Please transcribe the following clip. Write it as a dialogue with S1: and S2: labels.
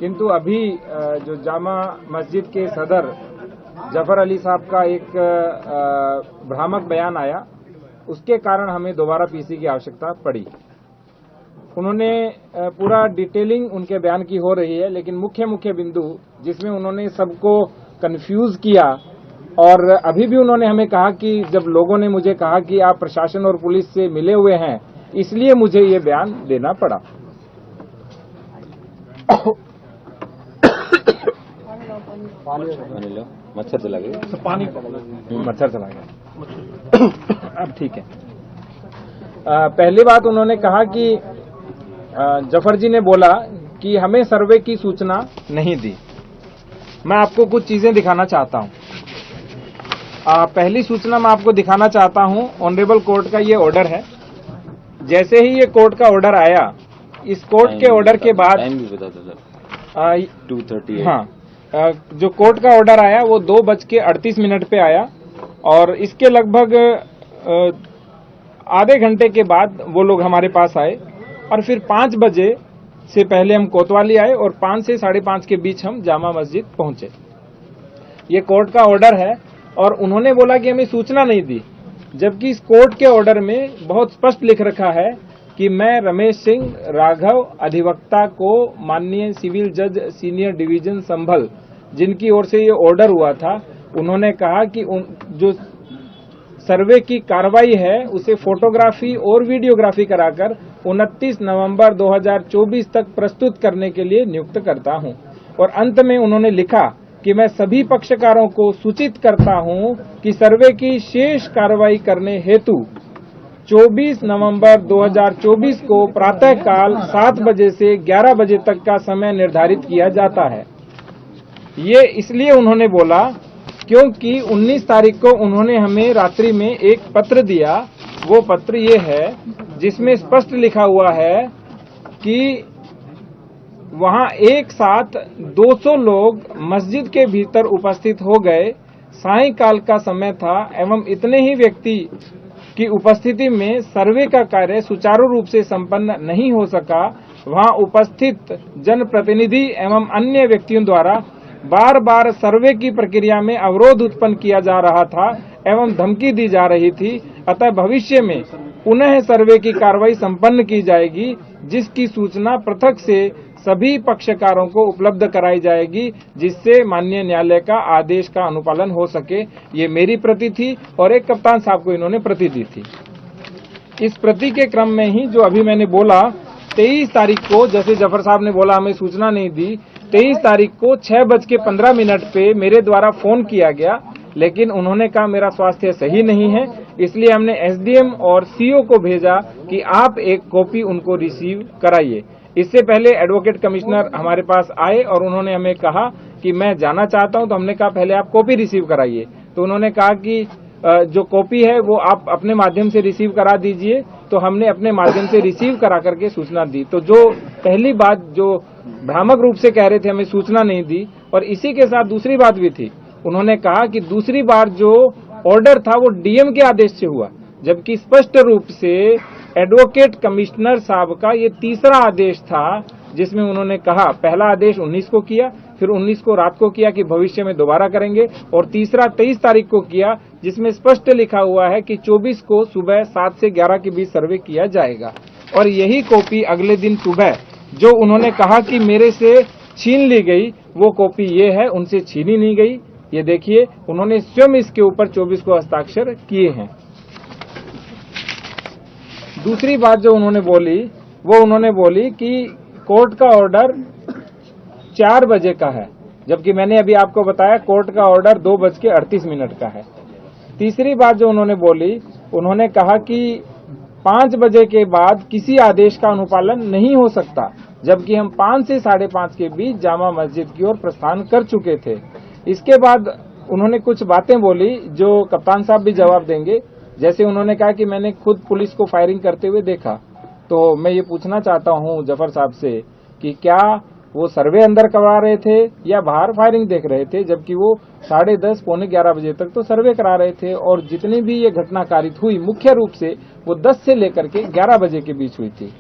S1: किंतु अभी जो जामा मस्जिद के सदर जफर अली साहब का एक भ्रामक बयान आया, उसके कारण हमें दोबारा पीसी की आवश्यकता पड़ी। उन्होंने पूरा डिटेलिंग उनके बयान की हो रही है, लेकिन मुख्य मुख्य बिंदु जिसमें उन्होंने सबको कंफ्यूज किया, और अभी भी उन्होंने हमें कहा कि जब लोगों ने मुझे कहा कि आप प्रशासन और पुलिस से मिले हुए हैं, इसलिए मुझे ये बयान देना पड़ा।
S2: मच्छर चला गया,
S1: पानी मच्छर चला गया। अब ठीक है। पहली बात उन्होंने कहा कि जफर जी ने बोला कि हमें सर्वे की सूचना नहीं दी। मैं आपको कुछ चीजें दिखाना चाहता हूं। पहली सूचना मैं आपको दिखाना चाहता हूं, ऑनरेबल कोर्ट का ये ऑर्डर है। जैसे ही ये कोर्ट का ऑर्डर आया, इस कोर्ट के ऑर्डर के बाद
S2: टाइम भी बता दो सर। 2:38।
S1: हाँ, जो कोर्ट का ऑर्डर आया वो 2:38 पे आया, और इसके लगभग आधे घंटे के बाद वो लोग हमारे पास आए, और फिर 5 बजे से पहले हम कोतवाली आए, और 5 से 5:30 के बीच हम जामा मस्जिद पहुंचे। ये कोर्ट का ऑर्डर है, और उन्होंने बोला कि हमें सूचना नहीं दी, जबकि इस कोर्ट के ऑर्डर में बहुत स्पष्ट लिख रखा है कि मैं रमेश सिंह राघव अधिवक्ता को माननीय सिविल जज सीनियर डिवीजन संभल, जिनकी ओर से ये ऑर्डर हुआ था, उन्होंने कहा कि जो सर्वे की कार्रवाई है उसे फोटोग्राफी और वीडियोग्राफी कराकर 29 नवंबर 2024 तक प्रस्तुत करने के लिए नियुक्त करता हूं। और अंत में उन्होंने लिखा कि मैं सभी पक्षकारों को सूचित करता हूं कि सर्वे की शेष कार्रवाई करने हेतु 24 नवंबर 2024 को प्रातःकाल 7 बजे से 11 बजे तक का समय निर्धारित किया जाता है। ये इसलिए उन्होंने बोला क्योंकि 19 तारीख को उन्होंने हमें रात्रि में एक पत्र दिया। वो पत्र ये है जिसमें स्पष्ट लिखा हुआ है कि वहां एक साथ 200 लोग मस्जिद के भीतर उपस्थित हो गए। सायंकाल का समय था एवं इतने ही व्यक्ति की उपस्थिति में सर्वे का कार्य सुचारू रूप से संपन्न नहीं हो सका। वहां उपस्थित जनप्रतिनिधि एवं अन्य व्यक्तियों द्वारा बार बार सर्वे की प्रक्रिया में अवरोध उत्पन्न किया जा रहा था एवं धमकी दी जा रही थी। अतः भविष्य में पुनः सर्वे की कार्रवाई संपन्न की जाएगी, जिसकी सूचना पृथक से सभी पक्षकारों को उपलब्ध कराई जाएगी, जिससे माननीय न्यायालय का आदेश का अनुपालन हो सके। ये मेरी प्रति थी, और एक कप्तान साहब को इन्होंने प्रति दी थी। इस प्रति के क्रम में ही जो अभी मैंने बोला, 23 तारीख को जैसे जफर साहब ने बोला हमें सूचना नहीं दी, 23 तारीख को 6:15 पे मेरे द्वारा फोन किया गया, लेकिन उन्होंने कहा मेरा स्वास्थ्य सही नहीं है, इसलिए हमने एसडीएम और सीओ को भेजा कि आप एक कॉपी उनको रिसीव कराइए। इससे पहले एडवोकेट कमिश्नर हमारे पास आए और उन्होंने हमें कहा कि मैं जाना चाहता हूं, तो हमने कहा पहले आप कॉपी रिसीव कराइए। तो उन्होंने कहा कि जो कॉपी है वो आप अपने माध्यम से रिसीव करा दीजिए। तो हमने अपने माध्यम से रिसीव करा करके सूचना दी। तो जो पहली बात जो भ्रामक रूप से कह रहे थे हमें सूचना नहीं दी, और इसी के साथ दूसरी बात भी थी। उन्होंने कहा कि दूसरी बार जो ऑर्डर था वो डीएम के आदेश से हुआ, जबकि स्पष्ट रूप से एडवोकेट कमिश्नर साहब का ये तीसरा आदेश था, जिसमें उन्होंने कहा पहला आदेश 19 को किया, फिर 19 को रात को किया कि भविष्य में दोबारा करेंगे, और तीसरा 23 तारीख को किया, जिसमें स्पष्ट लिखा हुआ है कि 24 को सुबह 7 से 11 के बीच सर्वे किया जाएगा। और यही कॉपी अगले दिन सुबह जो उन्होंने कहा कि मेरे से छीन ली गई, वो कॉपी ये है, उनसे छीनी नहीं गई। ये देखिए, उन्होंने स्वयं इसके ऊपर 24 को हस्ताक्षर किए हैं। दूसरी बात जो उन्होंने बोली, वो उन्होंने बोली कि कोर्ट का ऑर्डर 4 बजे का है, जबकि मैंने अभी आपको बताया कोर्ट का ऑर्डर 2:38 का है। तीसरी बात जो उन्होंने बोली, उन्होंने कहा कि 5 बजे के बाद किसी आदेश का अनुपालन नहीं हो सकता, जबकि हम 5 से 5:30 के बीच जामा मस्जिद की ओर प्रस्थान कर चुके थे। इसके बाद उन्होंने कुछ बातें बोली जो कप्तान साहब भी जवाब देंगे। जैसे उन्होंने कहा कि मैंने खुद पुलिस को फायरिंग करते हुए देखा। तो मैं ये पूछना चाहता हूं जफर साहब से कि क्या वो सर्वे अंदर करवा रहे थे या बाहर फायरिंग देख रहे थे, जबकि वो 10:30 पौने 11 बजे तक तो सर्वे करा रहे थे। और जितनी भी ये घटना कारित हुई मुख्य रूप से वो 10 से लेकर के 11 बजे के बीच हुई थी।